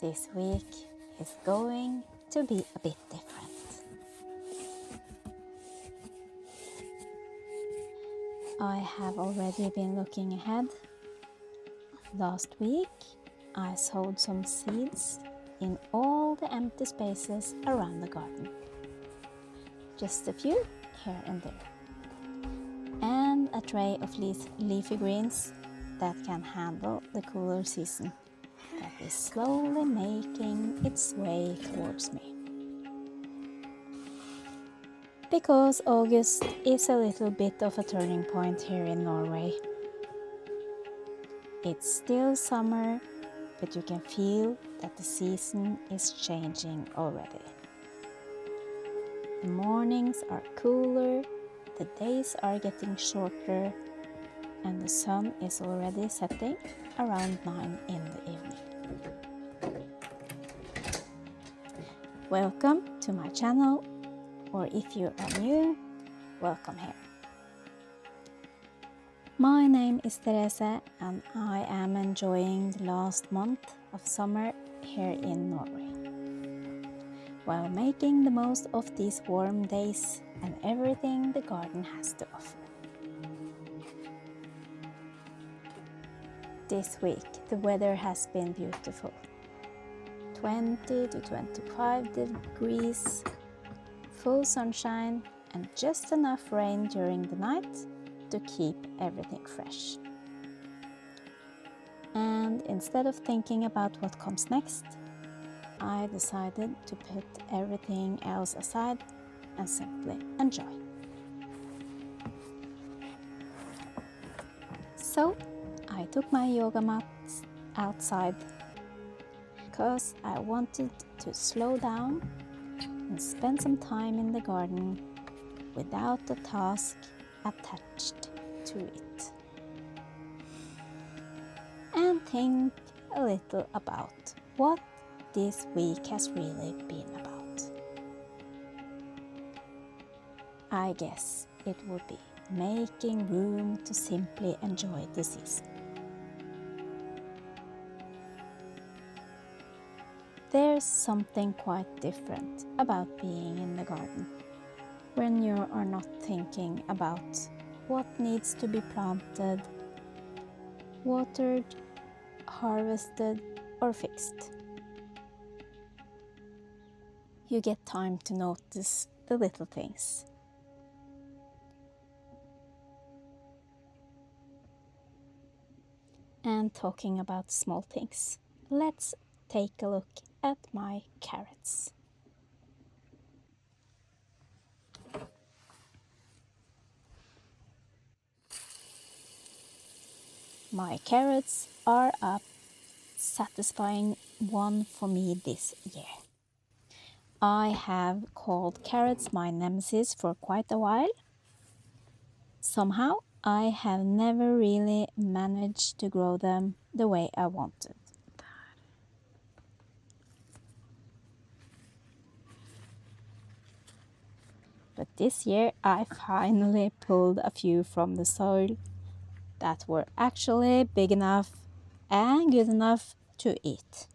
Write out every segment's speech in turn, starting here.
This week is going to be a bit different. I have already been looking ahead. Last week I sowed some seeds in all the empty spaces around the garden. Just a few here and there. And a tray of leafy greens that can handle the cooler season that is slowly making its way towards me. Because August is a little bit of a turning point here in Norway. It's still summer, but you can feel that the season is changing already. The mornings are cooler, the days are getting shorter, and the sun is already setting around 9 in the evening. Welcome to my channel, or if you are new, welcome here. My name is Therese and I am enjoying the last month of summer here in Norway, while making the most of these warm days and everything the garden has to offer. This week the weather has been beautiful. 20 to 25 degrees, full sunshine and just enough rain during the night to keep everything fresh. And instead of thinking about what comes next, I decided to put everything else aside and simply enjoy. So I took my yoga mats outside because I wanted to slow down and spend some time in the garden without a task attached to it. And think a little about what this week has really been about. I guess it would be making room to simply enjoy the season. There's something quite different about being in the garden when you are not thinking about what needs to be planted, watered, harvested, or fixed. You get time to notice the little things. And talking about small things, let's take a look at my carrots. My carrots are a satisfying one for me this year. I have called carrots my nemesis for quite a while. Somehow I have never really managed to grow them the way I wanted. But this year I finally pulled a few from the soil that were actually big enough and good enough to eat.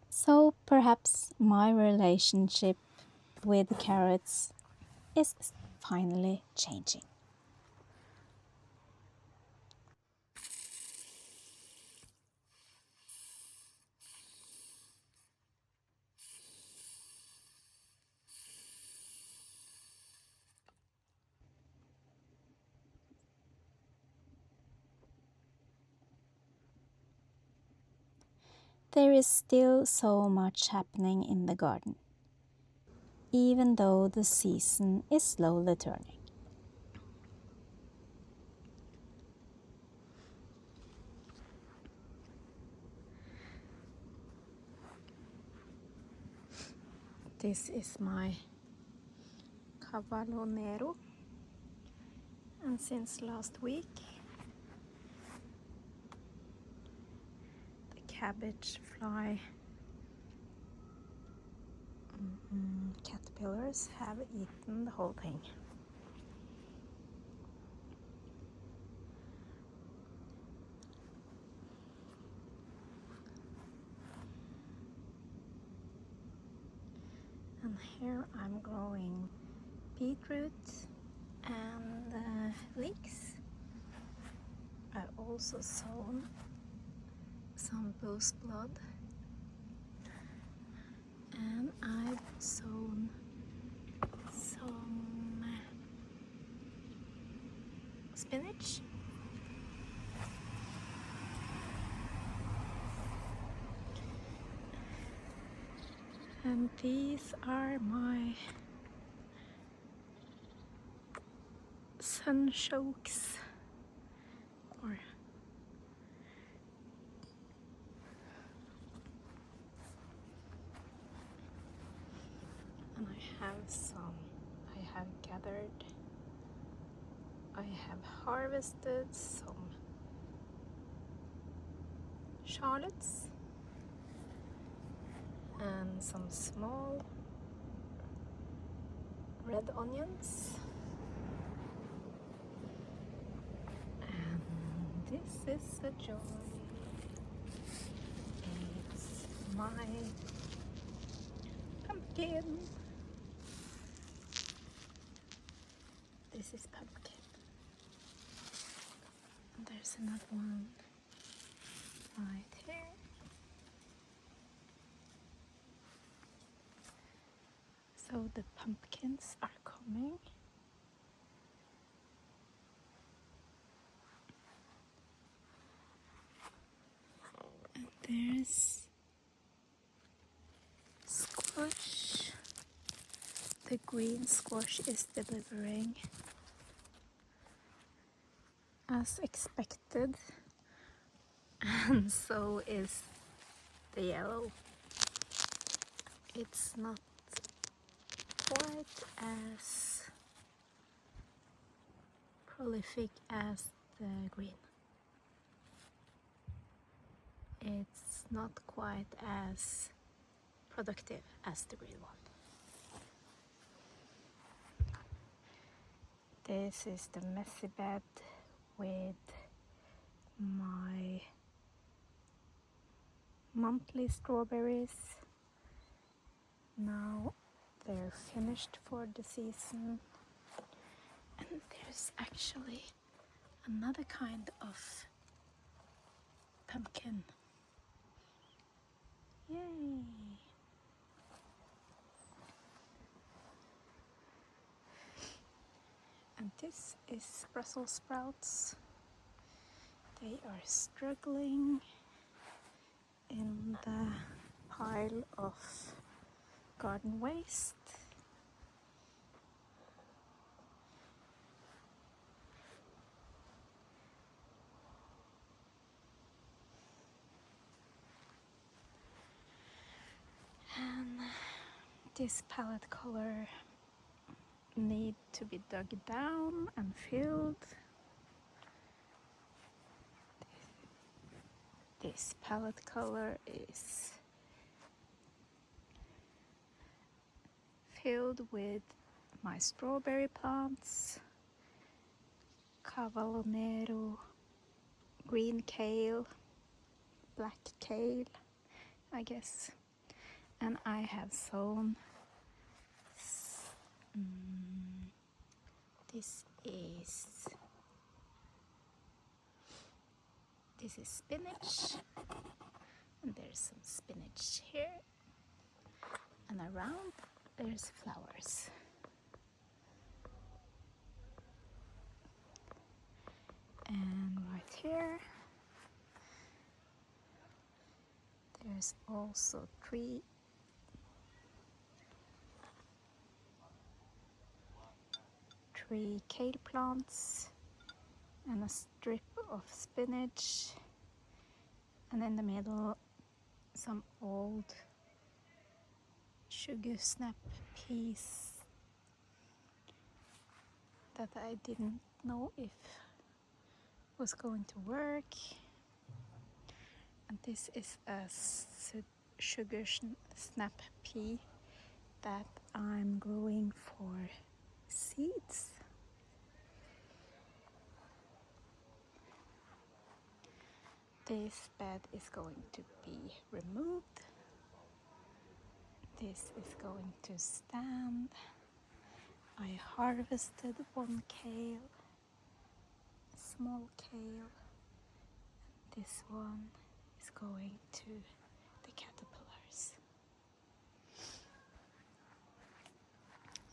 So perhaps my relationship with carrots is finally changing. There is still so much happening in the garden, even though the season is slowly turning. This is my Cavallo Nero, and since last week the cabbage fly caterpillars have eaten the whole thing. And here I'm growing beetroot and leeks. I also sown some goose blood, and I've sown some spinach. And these are my sunchokes, and I have gathered, I have harvested some shallots and some small red onions. And this is a joy. It's my pumpkin. This is pumpkin. And there's another one right here. So the pumpkins are coming. And there's squash. The green squash is delivering as expected, and so is the yellow. It's not quite as prolific as the green. It's not quite as productive as the green one. This is the messy bed with my monthly strawberries. Now they're finished for the season, and there's actually another kind of pumpkin. Yay! And this is Brussels sprouts. They are struggling in the pile of garden waste. And this palette color need to be dug down and filled. This palette color is filled with my strawberry plants, Cavallonero, green kale, black kale, I guess. And I have sown this is spinach, and there's some spinach here, and around there's flowers. And right here there's also three kale plants and a strip of spinach, and in the middle some old sugar snap peas that I didn't know if was going to work. And this is a sugar snap pea that I'm growing for seeds. This bed is going to be removed. This is going to stand. I harvested one kale, a small kale. This one is going to the caterpillars.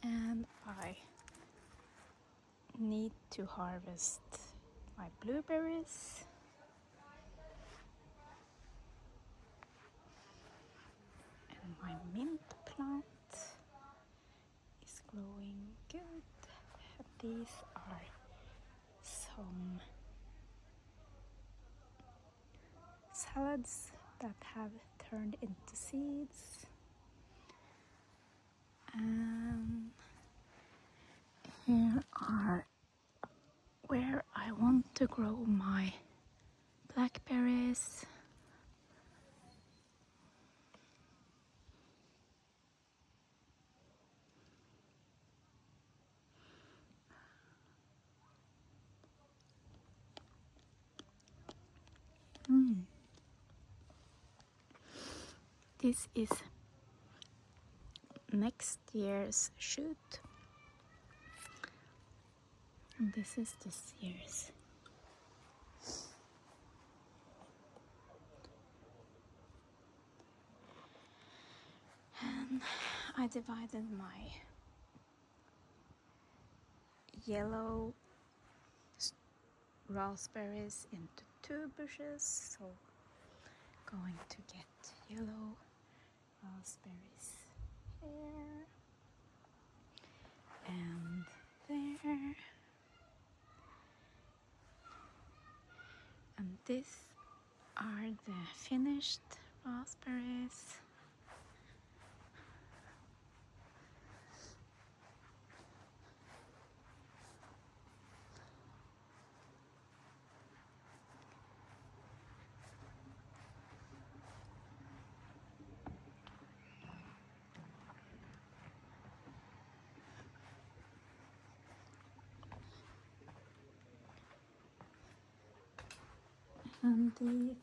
And I need to harvest my blueberries. And my mint plant is growing good. These are some salads that have turned into seeds. And here are where I want to grow my blackberries. This is next year's shoot. And this is this year's. And I divided my yellow raspberries into 2 bushes, so going to get yellow raspberries here and there. And these are the finished raspberries. And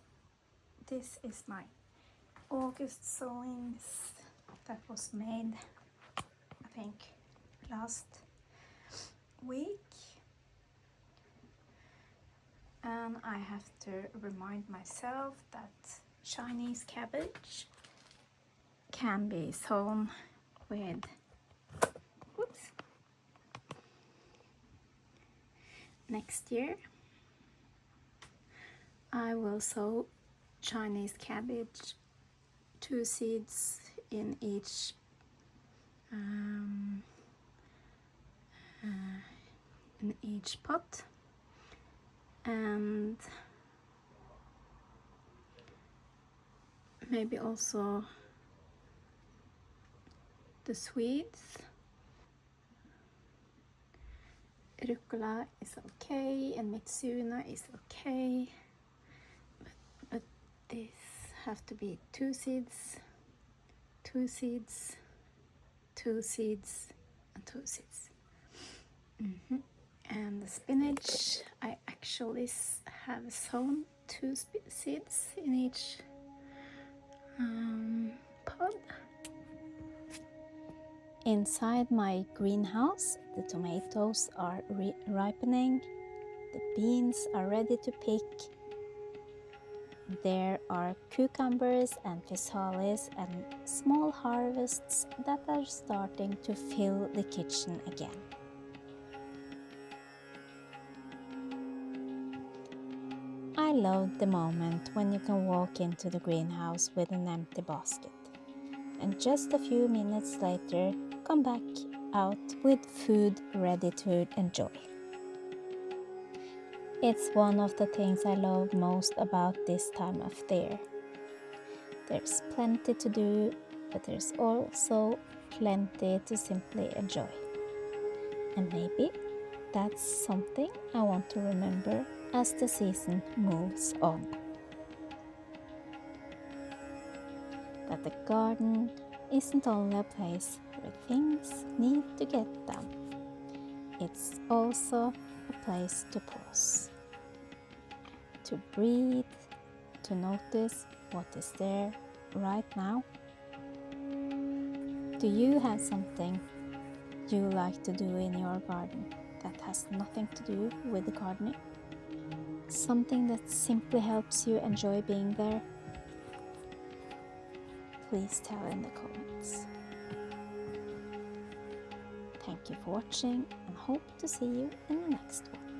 this is my August sowings that was made, I think, last week. And I have to remind myself that Chinese cabbage can be sown with, next year I will sow Chinese cabbage, 2 seeds in each pot, and maybe also the Swedes. Rucola is okay and Mitsuna is okay, but these have to be 2 seeds, 2 seeds, 2 seeds, and 2 seeds. And the spinach, I actually have sown 2 seeds in each pod. Inside my greenhouse, the tomatoes are ripening, the beans are ready to pick. There are cucumbers and physalis and small harvests that are starting to fill the kitchen again. I love the moment when you can walk into the greenhouse with an empty basket, and just a few minutes later come back out with food ready to enjoy. It's one of the things I love most about this time of the year. There's plenty to do, but there's also plenty to simply enjoy. And maybe that's something I want to remember as the season moves on. That the garden isn't only a place where where things need to get done. It's also a place to pause, to breathe, to notice what is there right now. Do you have something you like to do in your garden that has nothing to do with the gardening? Something that simply helps you enjoy being there? Please tell in the comments. Thank you for watching and hope to see you in the next one.